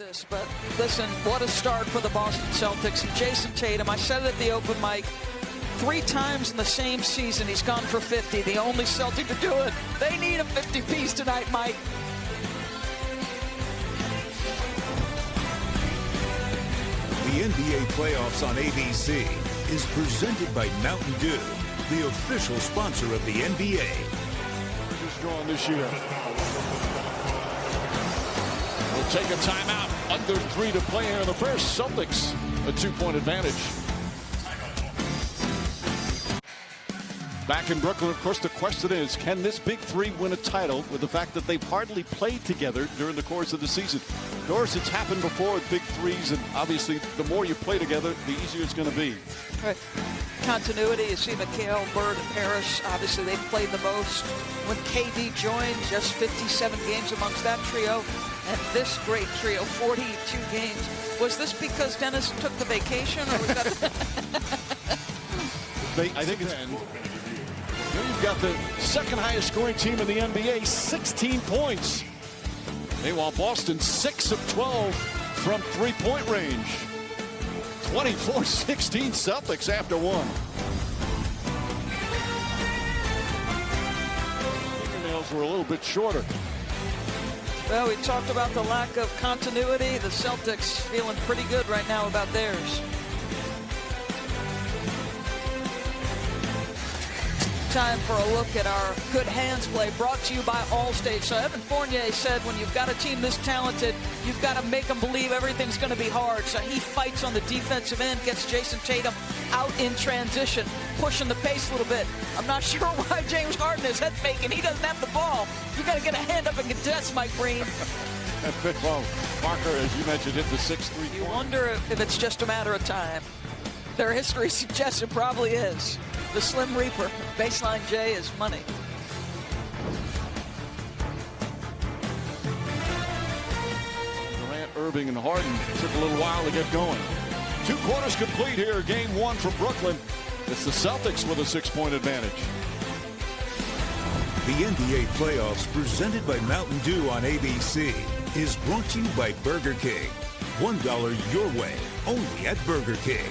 this, but listen, what a start for the Boston Celtics. And Jason Tatum, I said it at the open mic, 3 times in the same season he's gone for 50, the only Celtic to do it. They need a 50-piece tonight, Mike. The NBA playoffs on ABC is presented by Mountain Dew, the official sponsor of the NBA. Just drawn this year. We'll take a timeout. Under 3 to play here in the first. Celtics a 2-point advantage. Back in Brooklyn, of course, the question is, can this big three win a title with the fact that they've hardly played together during the course of the season? Doris, it's happened before with big threes, and obviously the more you play together, the easier it's going to be. Right. Continuity, you see McHale, Bird, and Harris, obviously they've played the most. When KD joined, just 57 games amongst that trio, and this great trio, 42 games. Was this because Dennis took the vacation, or was that... I think it's... You've got the second highest scoring team in the NBA, 16 points. Meanwhile, Boston 6 of 12 from three-point range. 24-16 Celtics after one. Fingernails were a little bit shorter. Well, we talked about the lack of continuity. The Celtics feeling pretty good right now about theirs. Time for a look at our good hands play, brought to you by Allstate. So Evan Fournier said when you've got a team this talented, you've got to make them believe everything's going to be hard. So he fights on the defensive end, gets Jason Tatum out in transition, pushing the pace a little bit. I'm not sure why James Harden is head faking. He doesn't have the ball. You got to get a hand up and contest, Mike Breen. Well, Parker, as you mentioned, hit the 6-3. You wonder if it's just a matter of time. Their history suggests it probably is. The Slim Reaper, baseline J is money. Durant, Irving, and Harden took a little while to get going. 2 quarters complete here, game 1 for Brooklyn. It's the Celtics with a 6-point advantage. The NBA playoffs presented by Mountain Dew on ABC is brought to you by Burger King. $1 your way, only at Burger King.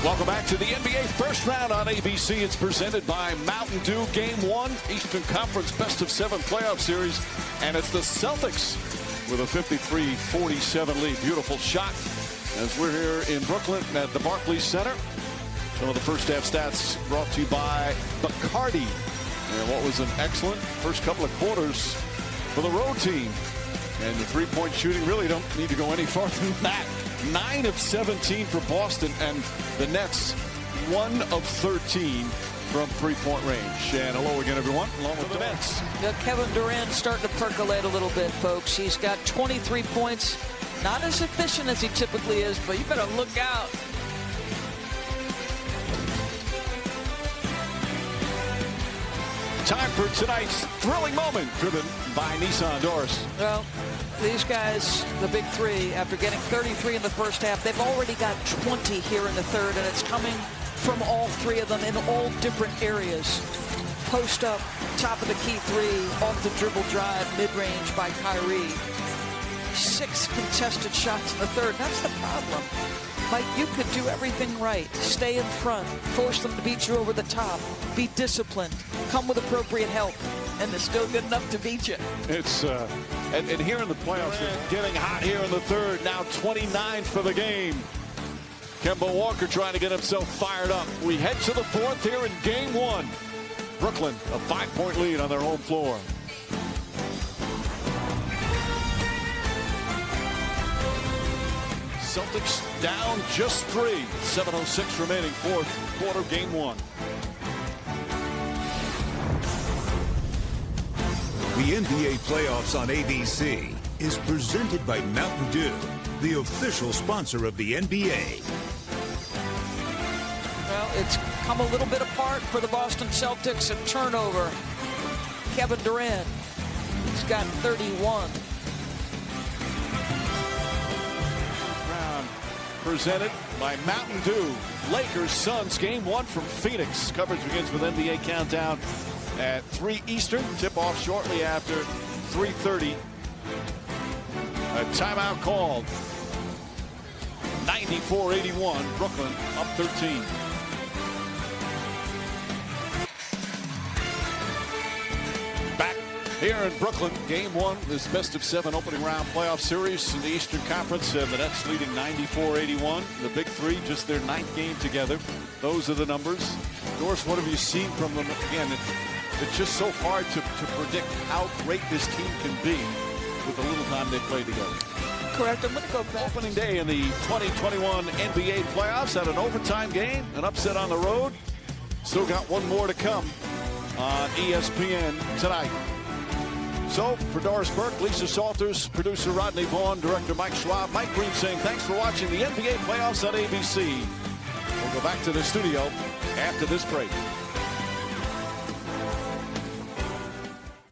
Welcome back to the NBA first round on ABC. It's presented by Mountain Dew. Game 1, Eastern Conference best-of-7 playoff series. And it's the Celtics with a 53-47 lead. Beautiful shot as we're here in Brooklyn at the Barclays Center. Some of the first half stats brought to you by Bacardi. And what was an excellent first couple of quarters for the road team. And the three-point shooting really don't need to go any farther than that. 9 of 17 for Boston, and the Nets 1 of 13 from three-point range. And hello again, everyone, along with the Nets. Kevin Durant starting to percolate a little bit, folks. He's got 23 points. Not as efficient as he typically is, but you better look out. Time for tonight's thrilling moment, driven by Nissan. Doris. Well, these guys, the big three, after getting 33 in the first half, they've already got 20 here in the third, and it's coming from all 3 of them in all different areas. Post up, top of the key 3, off the dribble drive, mid-range by Kyrie. 6 contested shots in the third. That's the problem. Mike, you could do everything right. Stay in front, force them to beat you over the top, be disciplined, come with appropriate help, and they're still good enough to beat you. It's and here in the playoffs, it's getting hot here in the third. Now 29 for the game. Kemba Walker trying to get himself fired up. We head to the fourth here in game 1. Brooklyn, a 5-point lead on their home floor. Celtics down just 3. 7:06 remaining, fourth quarter, game 1. The NBA playoffs on ABC is presented by Mountain Dew, the official sponsor of the NBA. Well, it's come a little bit apart for the Boston Celtics. A turnover. Kevin Durant, he's got 31. Round presented by Mountain Dew. Lakers Suns game 1 from Phoenix. Coverage begins with NBA Countdown at 3 Eastern. Tip off shortly after 3:30 A timeout called. 94-81. Brooklyn up 13. Back here in Brooklyn, game one, this best of 7 opening round playoff series in the Eastern Conference. The Nets leading 94-81. The big three, just their 9th game together. Those are the numbers. Doris, what have you seen from them? Again, it's just so hard to predict how great this team can be with the little time they play together. Correct. I'm going to go back. Opening day in the 2021 NBA playoffs at an overtime game, an upset on the road. Still got one more to come on ESPN tonight. So for Doris Burke, Lisa Salters, producer Rodney Vaughn, director Mike Schwab, Mike Green saying thanks for watching the NBA playoffs on ABC. We'll go back to the studio after this break.